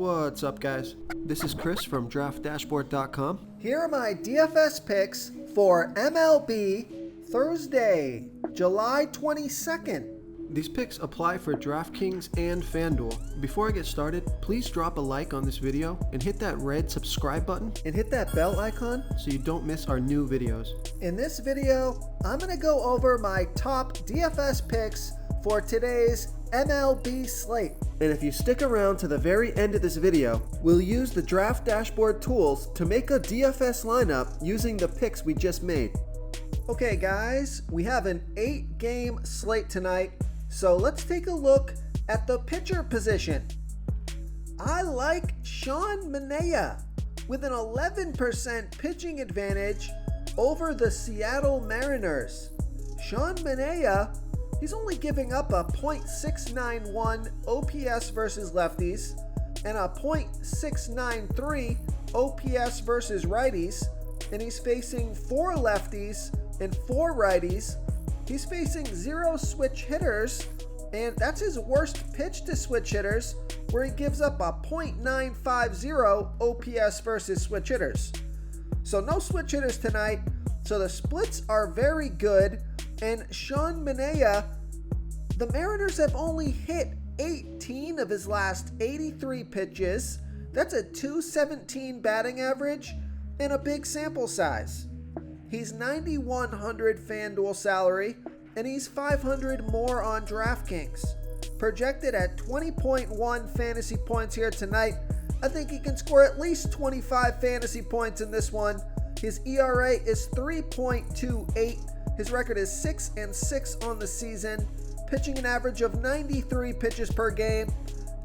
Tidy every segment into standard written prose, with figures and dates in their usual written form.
What's up, guys? This is Chris from DraftDashboard.com. Here are my DFS picks for MLB Thursday, July 22nd. These picks apply for DraftKings and FanDuel. Before I get started, please drop a like on this video and hit that red subscribe button And hit that bell icon so you don't miss our new videos. In this video, I'm going to go over my top DFS picks for today's MLB slate. And if you stick around to the very end of this video, we'll use the Draft Dashboard tools to make a DFS lineup using the picks we just made. Okay guys, we have an 8-game slate tonight, so let's take a look at the pitcher position. I like Sean Manaea with an 11% pitching advantage over the Seattle Mariners. Sean Manaea, he's only giving up a .691 OPS versus lefties and a .693 OPS versus righties, and he's facing 4 lefties and 4 righties. He's facing 0 switch hitters, and that's his worst pitch to switch hitters, where he gives up a .950 OPS versus switch hitters. So no switch hitters tonight, so the splits are very good. And Sean Manaea, the Mariners have only hit 18 of his last 83 pitches. That's a .217 batting average and a big sample size. He's 9,100 FanDuel salary, and he's 500 more on DraftKings. Projected at 20.1 fantasy points here tonight. I think he can score at least 25 fantasy points in this one. His ERA is 3.28. His record is 6-6 on the season, pitching an average of 93 pitches per game,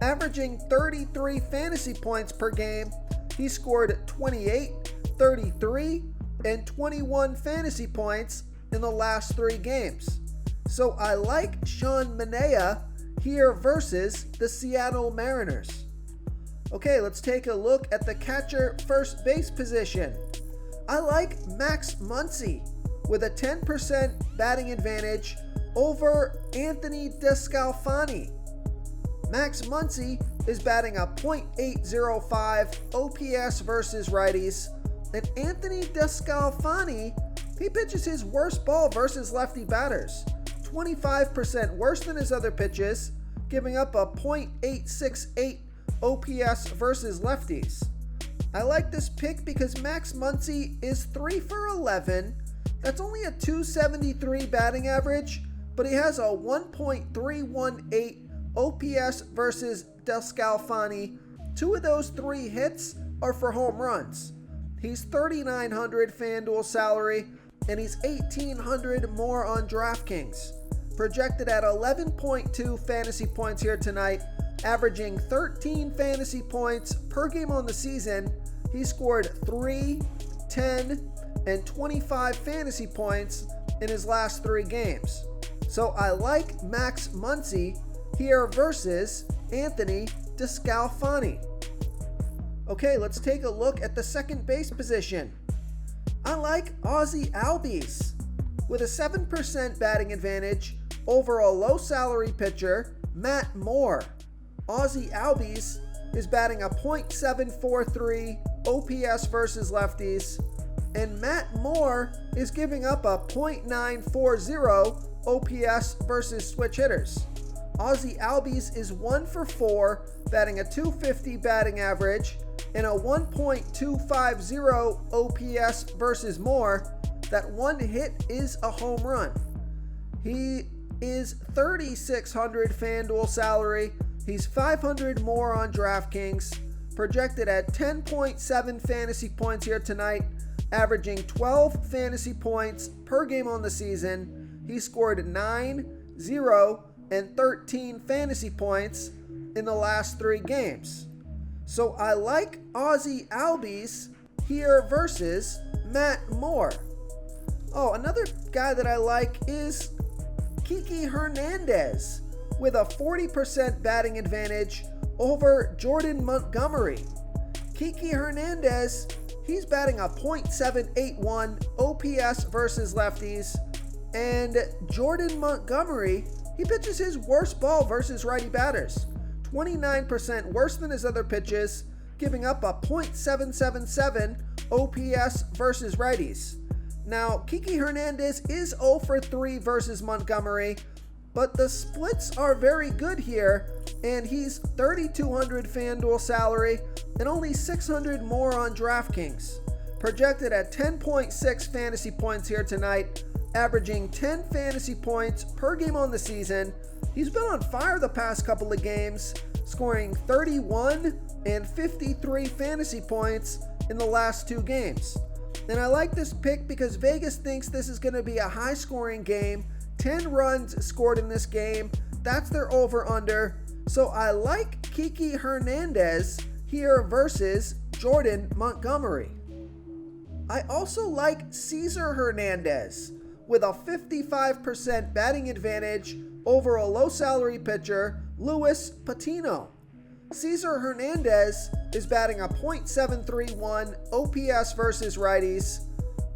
averaging 33 fantasy points per game. He scored 28, 33, and 21 fantasy points in the last 3 games. So I like Sean Manaea here versus the Seattle Mariners. Okay, let's take a look at the catcher first base position. I like Max Muncy with a 10% batting advantage over Anthony DeSclafani. Max Muncy is batting a .805 OPS versus righties, and Anthony DeSclafani, he pitches his worst ball versus lefty batters, 25% worse than his other pitches, giving up a .868 OPS versus lefties. I like this pick because Max Muncy is 3 for 11. That's only a .273 batting average, but he has a 1.318 OPS versus DeSclafani. 2 of those 3 hits are for home runs. He's 3,900 FanDuel salary, and he's 1,800 more on DraftKings. Projected at 11.2 fantasy points here tonight, averaging 13 fantasy points per game on the season. He scored 3, 10, and 25 fantasy points in his last 3 games. So I like Max Muncy here versus Anthony DeSclafani. Okay, let's take a look at the second base position. I like Ozzie Albies with a 7% batting advantage over a low salary pitcher, Matt Moore. Ozzie Albies is batting a .743 OPS versus lefties, and Matt Moore is giving up a .940 OPS versus switch hitters. Ozzie Albies is 1 for 4, batting a .250 batting average and a 1.250 OPS versus Moore. That 1 hit is a home run. He is 3,600 FanDuel salary. He's 500 more on DraftKings. Projected at 10.7 fantasy points here tonight, averaging 12 fantasy points per game on the season. He scored 9, 0, and 13 fantasy points in the last 3 games. So I like Ozzie Albies here versus Matt Moore. Oh, another guy that I like is Kiki Hernandez with a 40% batting advantage over Jordan Montgomery. Kiki Hernandez, he's batting a .781 OPS versus lefties, and Jordan Montgomery, he pitches his worst ball versus righty batters, 29% worse than his other pitches, giving up a .777 OPS versus righties. Now, Kiki Hernandez is 0 for 3 versus Montgomery, but the splits are very good here, and he's 3,200 FanDuel salary and only 600 more on DraftKings. Projected at 10.6 fantasy points here tonight, averaging 10 fantasy points per game on the season. He's been on fire the past couple of games, scoring 31 and 53 fantasy points in the last 2 games. And I like this pick because Vegas thinks this is going to be a high-scoring game. 10 runs scored in this game. That's their over-under. So I like Kiki Hernandez here versus Jordan Montgomery. I also like Cesar Hernandez with a 55% batting advantage over a low-salary pitcher, Luis Patino. Cesar Hernandez is batting a .731 OPS versus righties,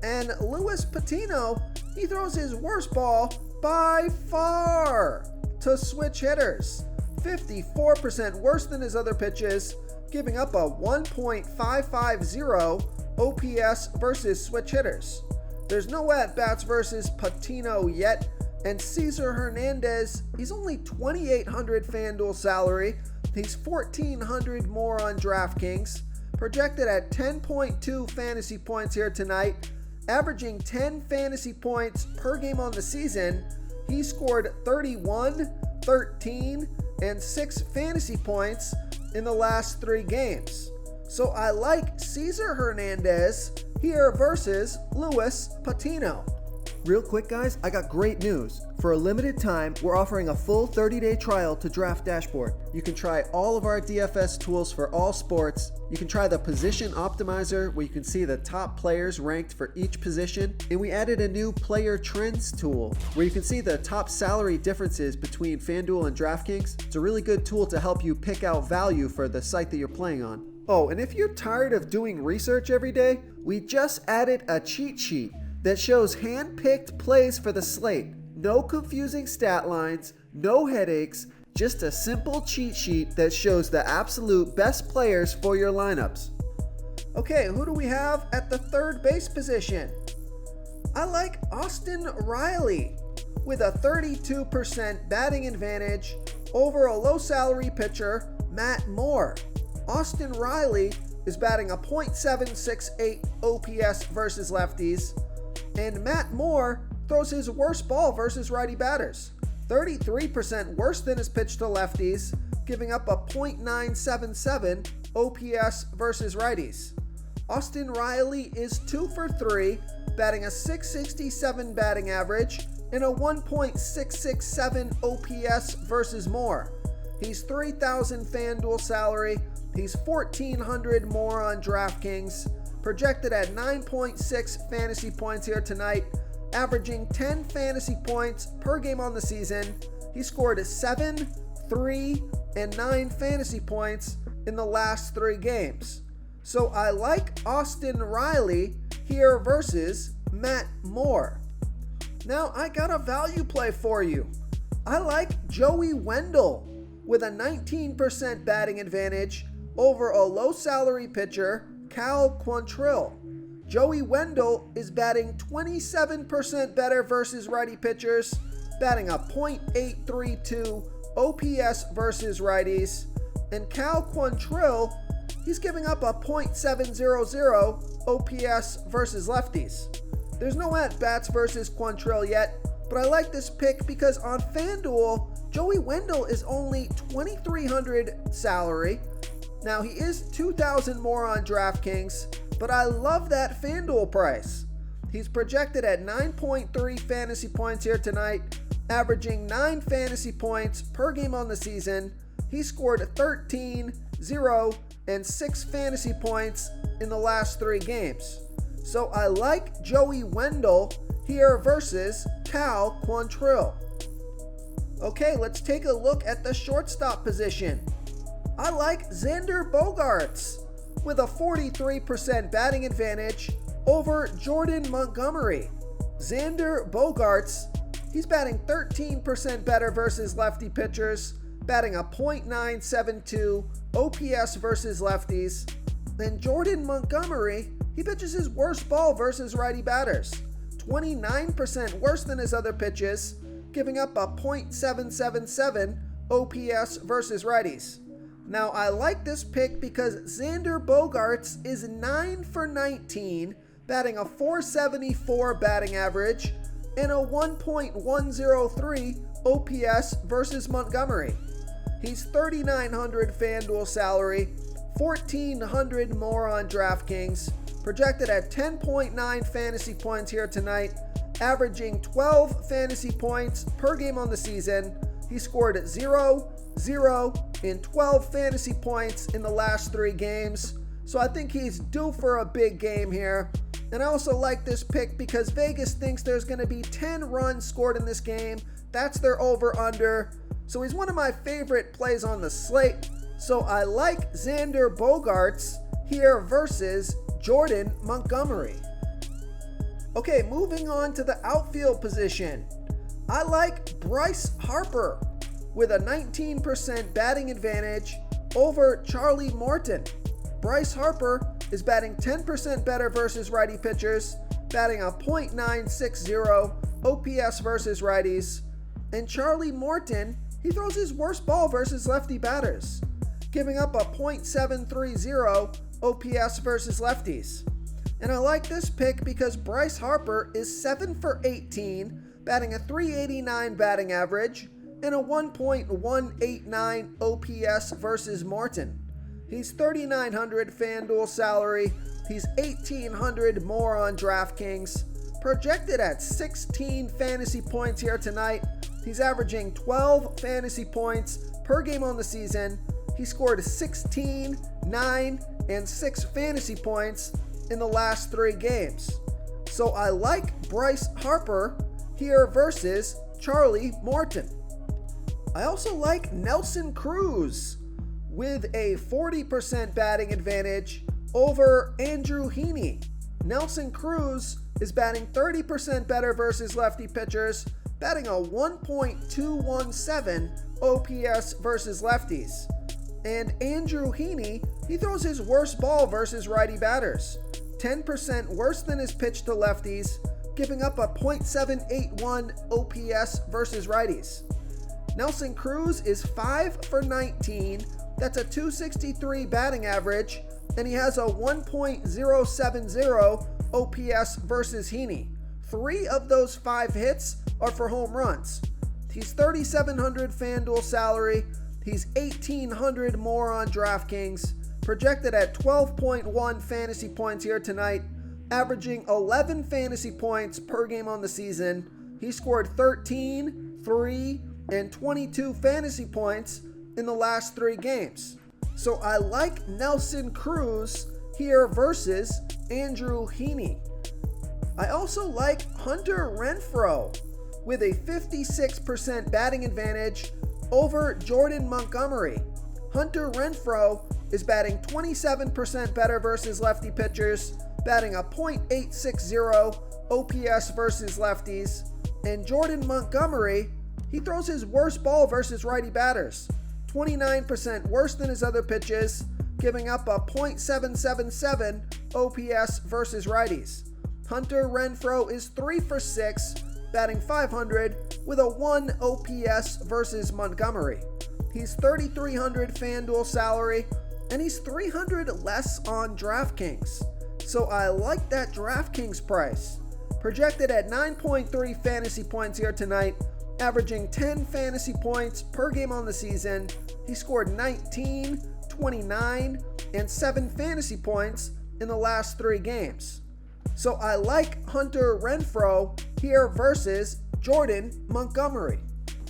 and Luis Patino, he throws his worst ball by far to switch hitters. 54% worse than his other pitches, giving up a 1.550 OPS versus switch hitters. There's no at-bats versus Patino yet, and Cesar Hernandez, he's only 2,800 FanDuel salary. He's 1,400 more on DraftKings, projected at 10.2 fantasy points here tonight, averaging 10 fantasy points per game on the season. He scored 31, 13, and 6 fantasy points in the last 3 games. So I like Cesar Hernandez here versus Luis Patino. Real quick, guys, I got great news. For a limited time, we're offering a full 30-day trial to Draft Dashboard. You can try all of our DFS tools for all sports. You can try the Position Optimizer, where you can see the top players ranked for each position. And we added a new Player Trends tool, where you can see the top salary differences between FanDuel and DraftKings. It's a really good tool to help you pick out value for the site that you're playing on. Oh, and if you're tired of doing research every day, we just added a cheat sheet that shows hand-picked plays for the slate. No confusing stat lines, no headaches, just a simple cheat sheet that shows the absolute best players for your lineups. Okay, who do we have at the third base position? I like Austin Riley with a 32% batting advantage over a low-salary pitcher, Matt Moore. Austin Riley is batting a .768 OPS versus lefties, and Matt Moore throws his worst ball versus righty batters. 33% worse than his pitch to lefties, giving up a .977 OPS versus righties. Austin Riley is 2 for 3, batting a .667 batting average and a 1.667 OPS versus Moore. He's 3,000 FanDuel salary. He's 1,400 more on DraftKings. Projected at 9.6 fantasy points here tonight, averaging 10 fantasy points per game on the season. He scored 7, 3, and 9 fantasy points in the last 3 games. So I like Austin Riley here versus Matt Moore. Now I got a value play for you. I like Joey Wendell with a 19% batting advantage over a low-salary pitcher, Cal Quantrill. Joey Wendell is batting 27% better versus righty pitchers, batting a .832 OPS versus righties, and Cal Quantrill, he's giving up a .700 OPS versus lefties. There's no at-bats versus Quantrill yet, but I like this pick because on FanDuel, Joey Wendell is only 2,300 salary. Now, he is 2,000 more on DraftKings, but I love that FanDuel price. He's projected at 9.3 fantasy points here tonight, averaging 9 fantasy points per game on the season. He scored 13, 0, and 6 fantasy points in the last 3 games. So I like Joey Wendell here versus Cal Quantrill. Okay, let's take a look at the shortstop position. I like Xander Bogaerts with a 43% batting advantage over Jordan Montgomery. Xander Bogaerts, he's batting 13% better versus lefty pitchers, batting a .972 OPS versus lefties. Then Jordan Montgomery, he pitches his worst ball versus righty batters, 29% worse than his other pitches, giving up a .777 OPS versus righties. Now, I like this pick because Xander Bogaerts is 9 for 19, batting a .474 batting average and a 1.103 OPS versus Montgomery. He's $3,900 FanDuel salary, $1,400 more on DraftKings, projected at 10.9 fantasy points here tonight, averaging 12 fantasy points per game on the season. He scored 0, 0, and 12 fantasy points in the last 3 games. So I think he's due for a big game here. And I also like this pick because Vegas thinks there's going to be 10 runs scored in this game. That's their over-under. So he's one of my favorite plays on the slate. So I like Xander Bogaerts here versus Jordan Montgomery. Okay, moving on to the outfield position. I like Bryce Harper with a 19% batting advantage over Charlie Morton. Bryce Harper is batting 10% better versus righty pitchers, batting a .960 OPS versus righties. And Charlie Morton, he throws his worst ball versus lefty batters, giving up a .730 OPS versus lefties. And I like this pick because Bryce Harper is 7 for 18, batting a .389 batting average and a 1.189 OPS versus Morton. He's $3,900 FanDuel salary. He's $1,800 more on DraftKings. Projected at 16 fantasy points here tonight. He's averaging 12 fantasy points per game on the season. He scored 16, 9, and 6 fantasy points in the last 3 games. So I like Bryce Harper here versus Charlie Morton. I also like Nelson Cruz with a 40% batting advantage over Andrew Heaney. Nelson Cruz is batting 30% better versus lefty pitchers, batting a 1.217 OPS versus lefties. And Andrew Heaney, he throws his worst ball versus righty batters, 10% worse than his pitch to lefties, giving up a .781 OPS versus righties. Nelson Cruz is 5 for 19, that's a .263 batting average, and he has a 1.070 OPS versus Heaney. 3 of those 5 hits are for home runs. He's $3,700 FanDuel salary. He's $1,800 more on DraftKings, projected at 12.1 fantasy points here tonight, averaging 11 fantasy points per game on the season. He scored 13, 3, and 22 fantasy points in the last 3 games. So I like Nelson Cruz here versus Andrew Heaney. I also like Hunter Renfroe with a 56% batting advantage over Jordan Montgomery. Hunter Renfroe is batting 27% better versus lefty pitchers, batting a .860 OPS versus lefties. And Jordan Montgomery, he throws his worst ball versus righty batters, 29% worse than his other pitches, giving up a .777 OPS versus righties. Hunter Renfroe is 3 for 6, batting .500 with a 1 OPS versus Montgomery. He's $3,300 FanDuel salary, and he's $300 less on DraftKings. So I like that DraftKings price. Projected at 9.3 fantasy points here tonight, averaging 10 fantasy points per game on the season. He scored 19, 29, and 7 fantasy points in the last 3 games. So I like Hunter Renfroe here versus Jordan Montgomery.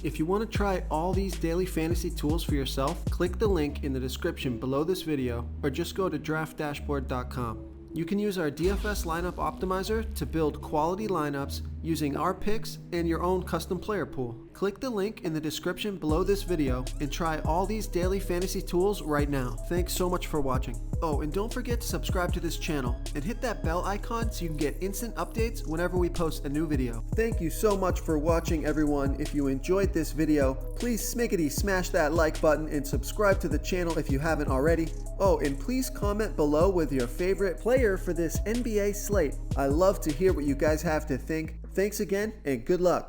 If you want to try all these daily fantasy tools for yourself, click the link in the description below this video or just go to draftdashboard.com. You can use our DFS lineup optimizer to build quality lineups using our picks and your own custom player pool. Click the link in the description below this video and try all these daily fantasy tools right now. Thanks so much for watching. Oh, and don't forget to subscribe to this channel and hit that bell icon so you can get instant updates whenever we post a new video. Thank you so much for watching, everyone. If you enjoyed this video, please smiggity smash that like button and subscribe to the channel if you haven't already. Oh, and please comment below with your favorite player for this NBA slate. I love to hear what you guys have to think. Thanks again, and good luck.